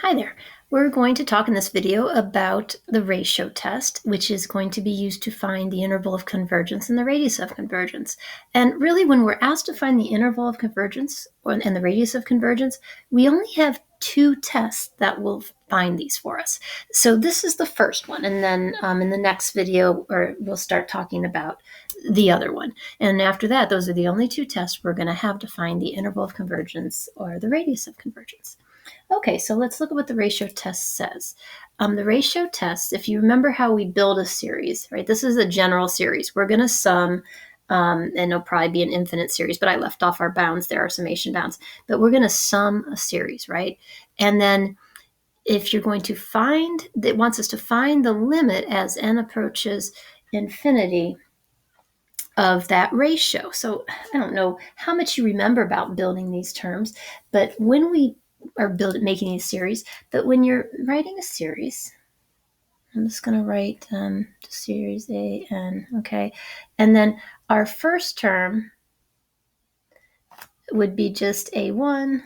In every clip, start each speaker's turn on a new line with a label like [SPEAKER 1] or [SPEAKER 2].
[SPEAKER 1] Hi there. We're going to talk in this video about the ratio test, which is going to be used to find the interval of convergence and the radius of convergence. And really, when we're asked to find the interval of convergence and the radius of convergence, we only have two tests that will find these for us. So this is the first one, and then in the next video, we'll start talking about the other one. And after that, those are the only two tests we're going to have to find the interval of convergence or the radius of convergence. Okay, so let's look at what the ratio test says. The ratio test, if you remember how we build a series, right? This is a general series. We're going to sum, and it'll probably be an infinite series, but I left off our bounds there, our summation bounds. But we're going to sum a series, right? And then if you're going to find, it wants us to find the limit as n approaches infinity of that ratio. So I don't know how much you remember about building these terms, but when we are making these series, but when you're writing a series, I'm just going to write series A, N, okay? And then our first term would be just A1,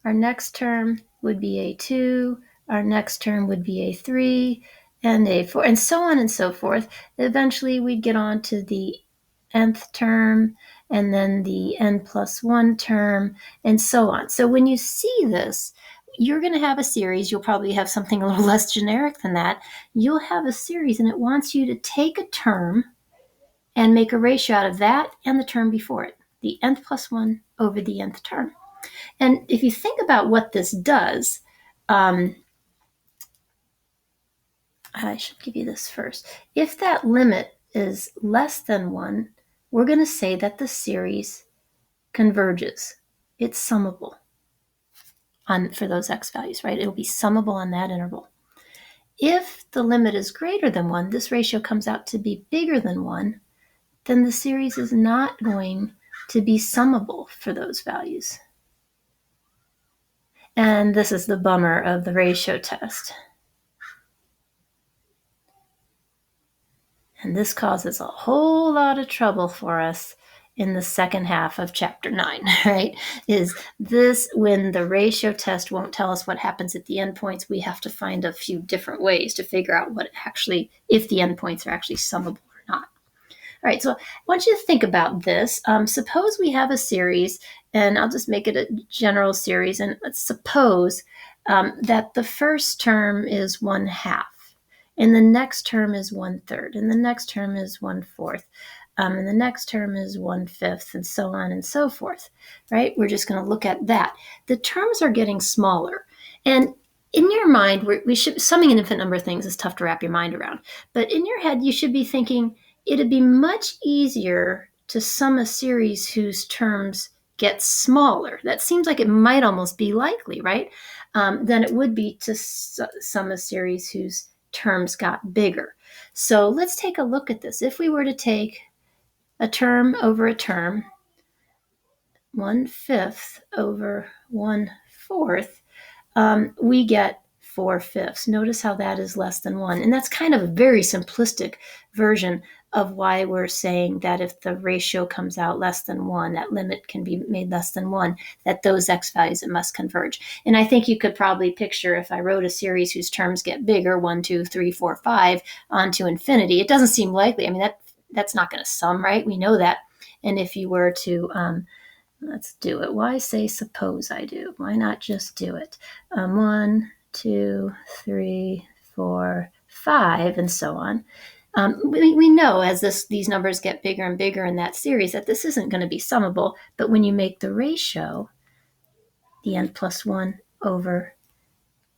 [SPEAKER 1] our next term would be A2, our next term would be A3, and A4, and so on and so forth. Eventually, we'd get on to the nth term, and then the n plus 1 term, and so on. So when you see this, you're going to have a series. You'll probably have something a little less generic than that. You'll have a series, and it wants you to take a term and make a ratio out of that and the term before it, the nth plus 1 over the nth term. And if you think about what this does, I should give you this first. If that limit is less than 1, we're going to say that the series converges. It's summable for those x values, right? It'll be summable on that interval. If the limit is greater than 1, this ratio comes out to be bigger than 1, then the series is not going to be summable for those values. And this is the bummer of the ratio test. And this causes a whole lot of trouble for us in the second half of chapter 9, right? Is this when the ratio test won't tell us what happens at the endpoints, we have to find a few different ways to figure out if the endpoints are actually summable or not. All right, so I want you to think about this. Suppose we have a series, and I'll just make it a general series, and let's suppose that the first term is 1/2. And the next term is 1/3, and the next term is 1/4, and the next term is 1/5, and so on and so forth, right? We're just going to look at that. The terms are getting smaller, and in your mind, summing an infinite number of things is tough to wrap your mind around, but in your head, you should be thinking it'd be much easier to sum a series whose terms get smaller. That seems like it might almost be likely, right? Than it would be to sum a series whose terms got bigger. So let's take a look at this. If we were to take a term over a term, 1/5 over 1/4, we get 4/5. Notice how that is less than 1. And that's kind of a very simplistic version of why we're saying that if the ratio comes out less than 1, that limit can be made less than 1, that those x values, it must converge. And I think you could probably picture if I wrote a series whose terms get bigger, 1, 2, 3, 4, 5, on to infinity. It doesn't seem likely. I mean, that's not going to sum, right? We know that. And if you were to let's do it. Why say suppose I do? Why not just do it? 1, 2, 3, 4, 5, and so on. We know as these numbers get bigger and bigger in that series that this isn't going to be summable, but when you make the ratio, the n plus 1 over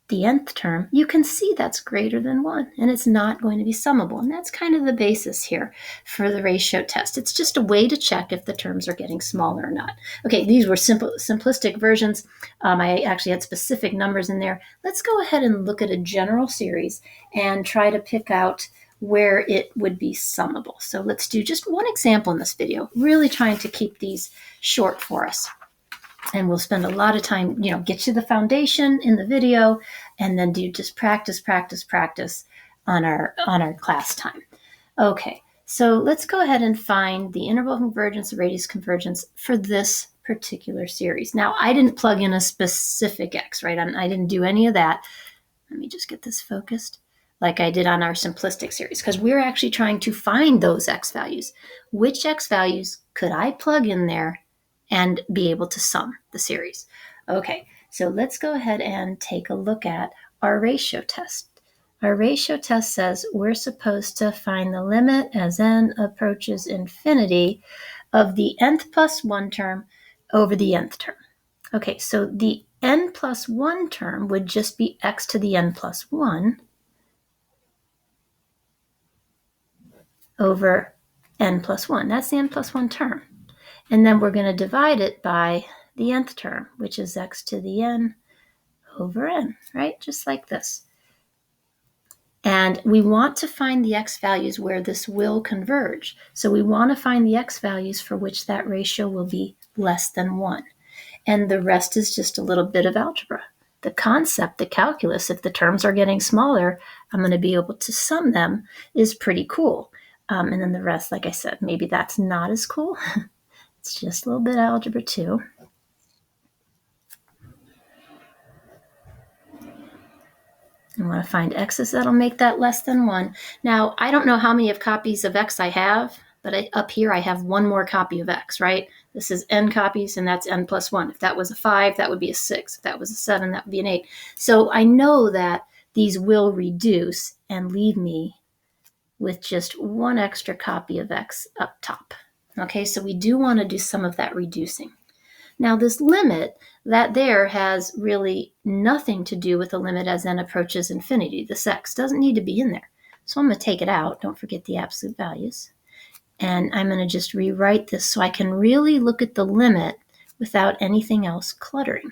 [SPEAKER 1] the nth term, you can see that's greater than 1, and it's not going to be summable. And that's kind of the basis here for the ratio test. It's just a way to check if the terms are getting smaller or not. Okay, these were simplistic versions. I actually had specific numbers in there. Let's go ahead and look at a general series and try to pick out where it would be summable. So let's do just one example in this video, really trying to keep these short for us. And we'll spend a lot of time, get you the foundation in the video, and then do just practice on our class time. Okay, so let's go ahead and find the interval of convergence, the radius convergence for this particular series. Now, I didn't plug in a specific x, right? I didn't do any of that. Let me just get this focused like I did on our simplistic series, because we're actually trying to find those x values. Which x values could I plug in there and be able to sum the series? Okay, so let's go ahead and take a look at our ratio test. Our ratio test says we're supposed to find the limit as n approaches infinity of the nth plus 1 term over the nth term. Okay, so the n plus 1 term would just be x to the n plus 1 over n plus 1. That's the n plus 1 term. And then we're going to divide it by the nth term, which is x to the n over n, right? Just like this. And we want to find the x values where this will converge. So we want to find the x values for which that ratio will be less than 1. And the rest is just a little bit of algebra. The concept, the calculus, if the terms are getting smaller, I'm going to be able to sum them, is pretty cool. And then the rest, like I said, maybe that's not as cool. It's just a little bit of algebra too. I want to find x's that'll make that less than 1. Now, I don't know how many copies of x I have, but up here I have one more copy of x, right? This is n copies, and that's n plus 1. If that was a 5, that would be a 6. If that was a 7, that would be an 8. So I know that these will reduce and leave me with just one extra copy of x up top. Okay, so we do want to do some of that reducing. Now, this limit, that there has really nothing to do with the limit as n approaches infinity. This x doesn't need to be in there. So I'm going to take it out. Don't forget the absolute values. And I'm going to just rewrite this so I can really look at the limit without anything else cluttering.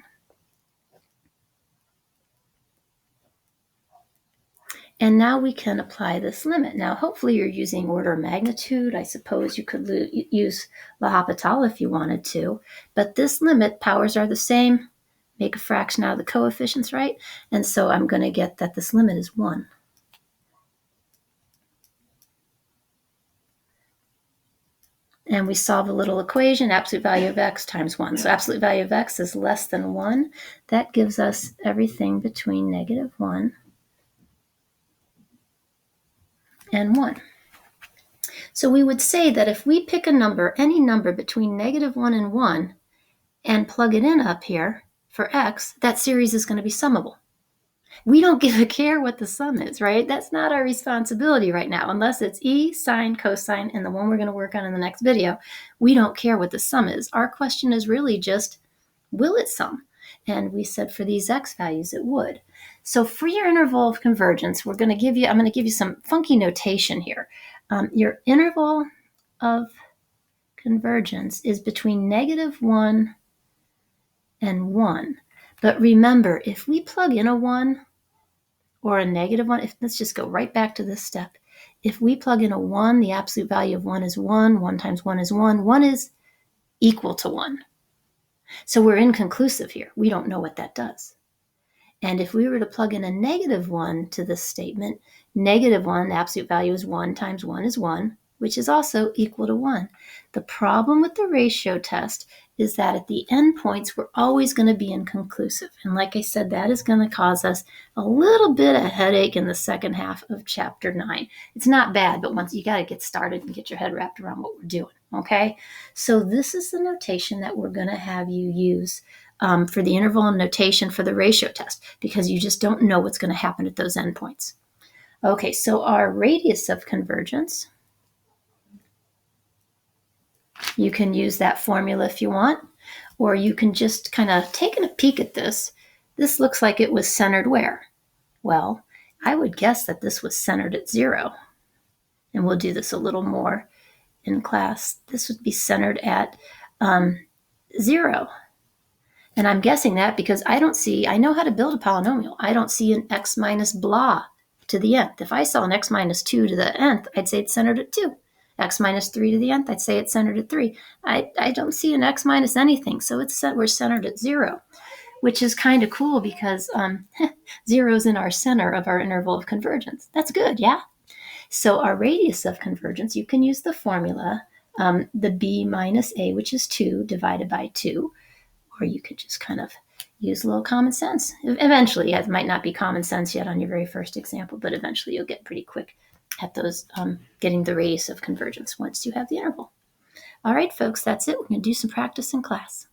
[SPEAKER 1] And now we can apply this limit. Now, hopefully you're using order of magnitude. I suppose you could use L'Hopital if you wanted to. But this limit, powers are the same. Make a fraction out of the coefficients, right? And so I'm going to get that this limit is 1. And we solve a little equation, absolute value of x times 1. So absolute value of x is less than 1. That gives us everything between negative 1 and 1. So we would say that if we pick a number, any number between negative 1 and 1, and plug it in up here for x, that series is going to be summable. We don't give a care what the sum is, right? That's not our responsibility right now, unless it's e, sine, cosine, and the one we're going to work on in the next video. We don't care what the sum is. Our question is really just, will it sum? And we said for these x values, it would. So for your interval of convergence, I'm going to give you some funky notation here. Your interval of convergence is between negative 1 and 1. But remember, if we plug in a 1 or a negative 1, let's just go right back to this step. If we plug in a 1, the absolute value of 1 is 1. 1 times 1 is 1. 1 is equal to 1. So we're inconclusive here. We don't know what that does. And if we were to plug in a negative 1 to this statement, negative 1, the absolute value is 1 times 1 is 1, which is also equal to 1. The problem with the ratio test is that at the endpoints, we're always going to be inconclusive. And like I said, that is going to cause us a little bit of headache in the second half of Chapter 9. It's not bad, but once you got to get started and get your head wrapped around what we're doing, okay? So this is the notation that we're going to have you use for the interval and notation for the ratio test, because you just don't know what's going to happen at those endpoints. Okay, so our radius of convergence, you can use that formula if you want, or you can just kind of take a peek at this. This looks like it was centered where? Well, I would guess that this was centered at 0. And we'll do this a little more in class. This would be centered at 0. And I'm guessing that because I know how to build a polynomial. I don't see an x minus blah to the nth. If I saw an x minus 2 to the nth, I'd say it's centered at 2. X minus 3 to the nth, I'd say it's centered at 3. I don't see an x minus anything, so we're centered at 0, which is kind of cool because 0 is in our center of our interval of convergence. That's good, yeah? So our radius of convergence, you can use the formula the b minus a, which is 2, divided by 2. Or you could just kind of use a little common sense. Eventually, it might not be common sense yet on your very first example, but eventually you'll get pretty quick at those, getting the radius of convergence once you have the interval. All right, folks, that's it. We're going to do some practice in class.